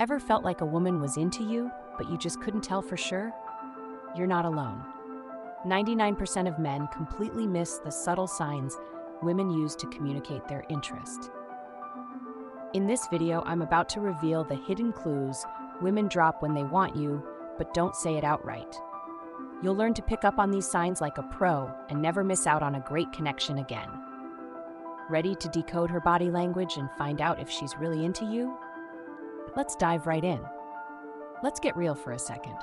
Ever felt like a woman was into you, but you just couldn't tell for sure? You're not alone. 99% of men completely miss the subtle signs women use to communicate their interest. In this video, I'm about to reveal the hidden clues women drop when they want you, but don't say it outright. You'll learn to pick up on these signs like a pro and never miss out on a great connection again. Ready to decode her body language and find out if she's really into you? Let's dive right in. Let's get real for a second.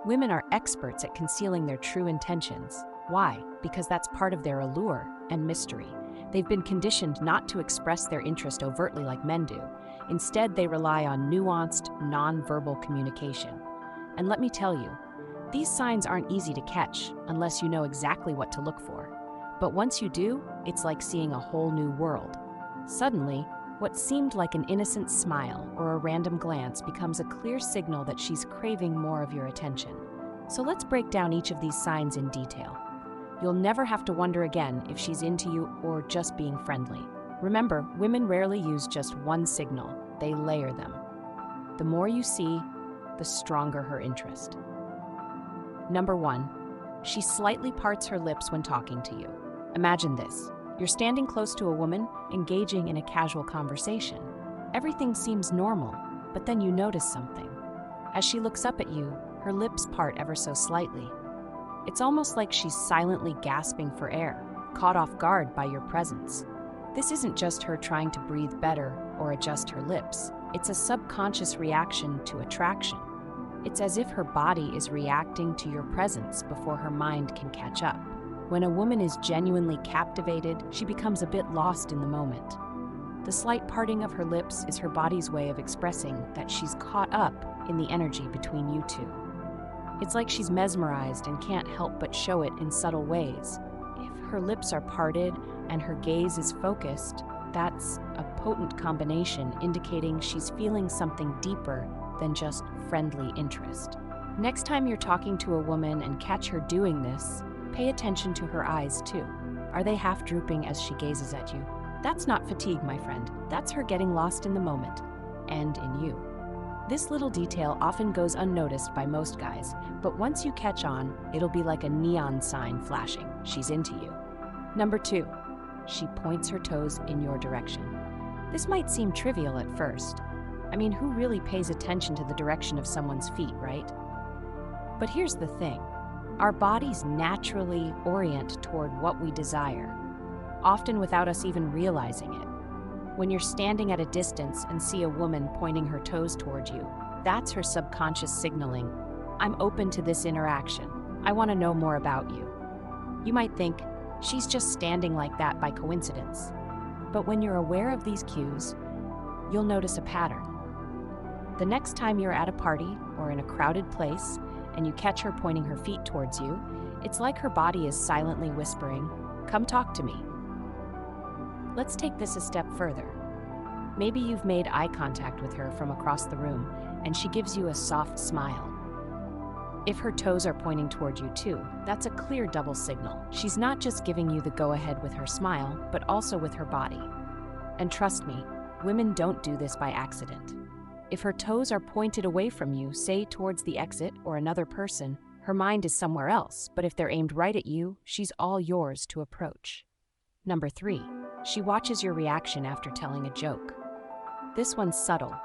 Women are experts at concealing their true intentions. Why? Because that's part of their allure and mystery. They've been conditioned not to express their interest overtly like men do. Instead, they rely on nuanced, non-verbal communication. And let me tell you, these signs aren't easy to catch unless you know exactly what to look for. But once you do, it's like seeing a whole new world. Suddenly, what seemed like an innocent smile or a random glance becomes a clear signal that she's craving more of your attention. So let's break down each of these signs in detail. You'll never have to wonder again if she's into you or just being friendly. Remember, women rarely use just one signal, they layer them. The more you see, the stronger her interest. Number 1, she slightly parts her lips when talking to you. Imagine this. You're standing close to a woman, engaging in a casual conversation. Everything seems normal, but then you notice something. As she looks up at you, her lips part ever so slightly. It's almost like she's silently gasping for air, caught off guard by your presence. This isn't just her trying to breathe better or adjust her lips. It's a subconscious reaction to attraction. It's as if her body is reacting to your presence before her mind can catch up. When a woman is genuinely captivated, she becomes a bit lost in the moment. The slight parting of her lips is her body's way of expressing that she's caught up in the energy between you two. It's like she's mesmerized and can't help but show it in subtle ways. If her lips are parted and her gaze is focused, that's a potent combination indicating she's feeling something deeper than just friendly interest. Next time you're talking to a woman and catch her doing this, pay attention to her eyes too. Are they half drooping as she gazes at you? That's not fatigue, my friend. That's her getting lost in the moment and in you. This little detail often goes unnoticed by most guys, but once you catch on, it'll be like a neon sign flashing. She's into you. Number 2, she points her toes in your direction. This might seem trivial at first. I mean, who really pays attention to the direction of someone's feet, right? But here's the thing. Our bodies naturally orient toward what we desire, often without us even realizing it. When you're standing at a distance and see a woman pointing her toes toward you, that's her subconscious signaling, I'm open to this interaction. I want to know more about you. You might think, she's just standing like that by coincidence. But when you're aware of these cues, you'll notice a pattern. The next time you're at a party or in a crowded place, and you catch her pointing her feet towards you, it's like her body is silently whispering, "Come talk to me." Let's take this a step further. Maybe you've made eye contact with her from across the room, and she gives you a soft smile. If her toes are pointing toward you too, that's a clear double signal. She's not just giving you the go-ahead with her smile, but also with her body. And trust me, women don't do this by accident. If her toes are pointed away from you, say towards the exit or another person, her mind is somewhere else, but if they're aimed right at you, she's all yours to approach. Number 3, she watches your reaction after telling a joke. This one's subtle,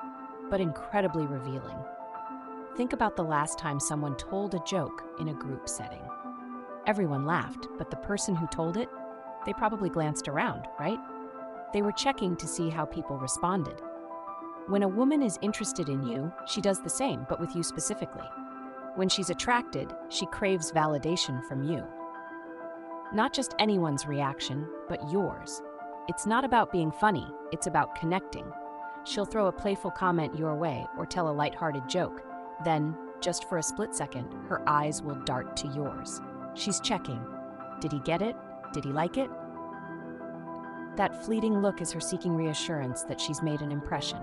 but incredibly revealing. Think about the last time someone told a joke in a group setting. Everyone laughed, but the person who told it, they probably glanced around, right? They were checking to see how people responded. When a woman is interested in you, she does the same, but with you specifically. When she's attracted, she craves validation from you. Not just anyone's reaction, but yours. It's not about being funny, it's about connecting. She'll throw a playful comment your way or tell a lighthearted joke. Then, just for a split second, her eyes will dart to yours. She's checking. Did he get it? Did he like it? That fleeting look is her seeking reassurance that she's made an impression.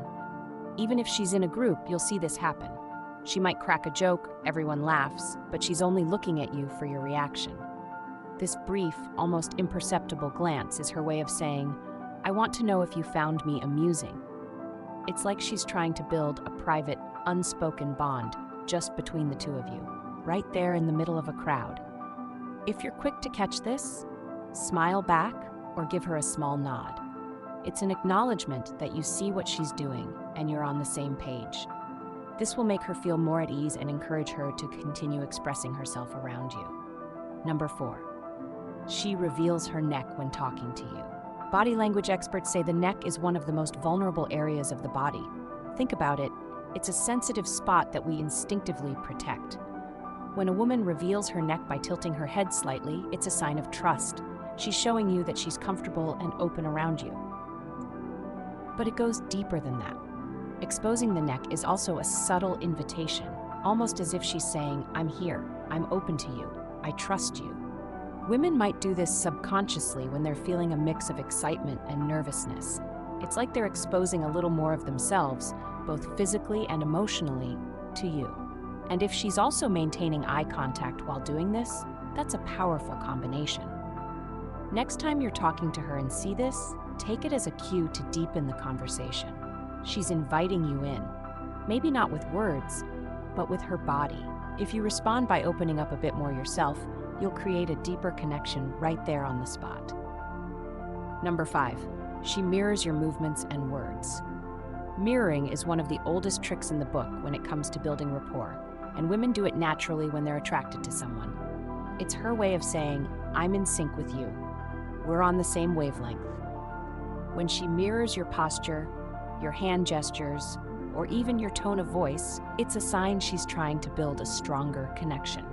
Even if she's in a group, you'll see this happen. She might crack a joke, everyone laughs, but she's only looking at you for your reaction. This brief, almost imperceptible glance is her way of saying, I want to know if you found me amusing. It's like she's trying to build a private, unspoken bond just between the two of you, right there in the middle of a crowd. If you're quick to catch this, smile back or give her a small nod. It's an acknowledgement that you see what she's doing and you're on the same page. This will make her feel more at ease and encourage her to continue expressing herself around you. Number 4, she reveals her neck when talking to you. Body language experts say the neck is one of the most vulnerable areas of the body. Think about it, it's a sensitive spot that we instinctively protect. When a woman reveals her neck by tilting her head slightly, it's a sign of trust. She's showing you that she's comfortable and open around you. But it goes deeper than that. Exposing the neck is also a subtle invitation, almost as if she's saying, "I'm here, I'm open to you, I trust you." Women might do this subconsciously when they're feeling a mix of excitement and nervousness. It's like they're exposing a little more of themselves, both physically and emotionally, to you. And if she's also maintaining eye contact while doing this, that's a powerful combination. Next time you're talking to her and see this, take it as a cue to deepen the conversation. She's inviting you in, maybe not with words, but with her body. If you respond by opening up a bit more yourself, you'll create a deeper connection right there on the spot. Number 5, she mirrors your movements and words. Mirroring is one of the oldest tricks in the book when it comes to building rapport, and women do it naturally when they're attracted to someone. It's her way of saying, "I'm in sync with you. We're on the same wavelength." When she mirrors your posture, your hand gestures, or even your tone of voice, it's a sign she's trying to build a stronger connection.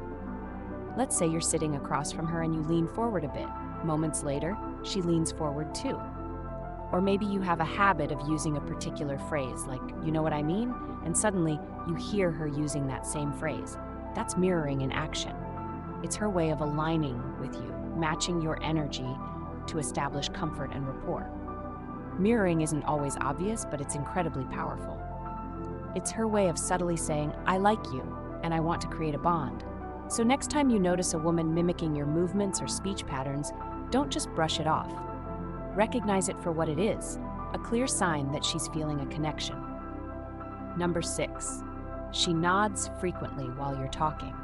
Let's say you're sitting across from her and you lean forward a bit. Moments later, she leans forward too. Or maybe you have a habit of using a particular phrase, like, "You know what I mean?" And suddenly you hear her using that same phrase. That's mirroring in action. It's her way of aligning with you, matching your energy to establish comfort and rapport. Mirroring isn't always obvious, but it's incredibly powerful. It's her way of subtly saying, "I like you, and I want to create a bond." So next time you notice a woman mimicking your movements or speech patterns, don't just brush it off. Recognize it for what it is, a clear sign that she's feeling a connection. Number 6, she nods frequently while you're talking.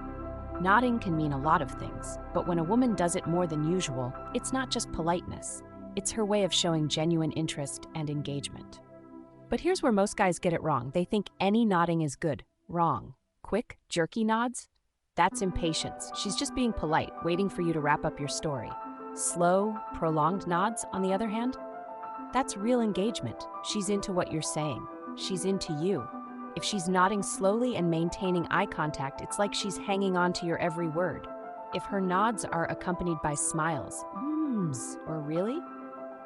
Nodding can mean a lot of things, but when a woman does it more than usual, it's not just politeness. It's her way of showing genuine interest and engagement. But here's where most guys get it wrong. They think any nodding is good. Wrong. Quick, jerky nods? That's impatience. She's just being polite, waiting for you to wrap up your story. Slow, prolonged nods, on the other hand, that's real engagement. She's into what you're saying. She's into you. If she's nodding slowly and maintaining eye contact, it's like she's hanging on to your every word. If her nods are accompanied by smiles, or really,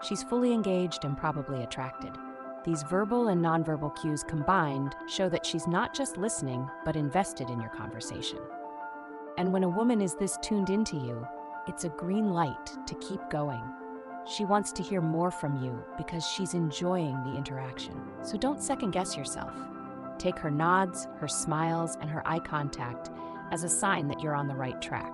she's fully engaged and probably attracted. These verbal and nonverbal cues combined show that she's not just listening, but invested in your conversation. And when a woman is this tuned into you, it's a green light to keep going. She wants to hear more from you because she's enjoying the interaction. So don't second guess yourself. Take her nods, her smiles, and her eye contact as a sign that you're on the right track.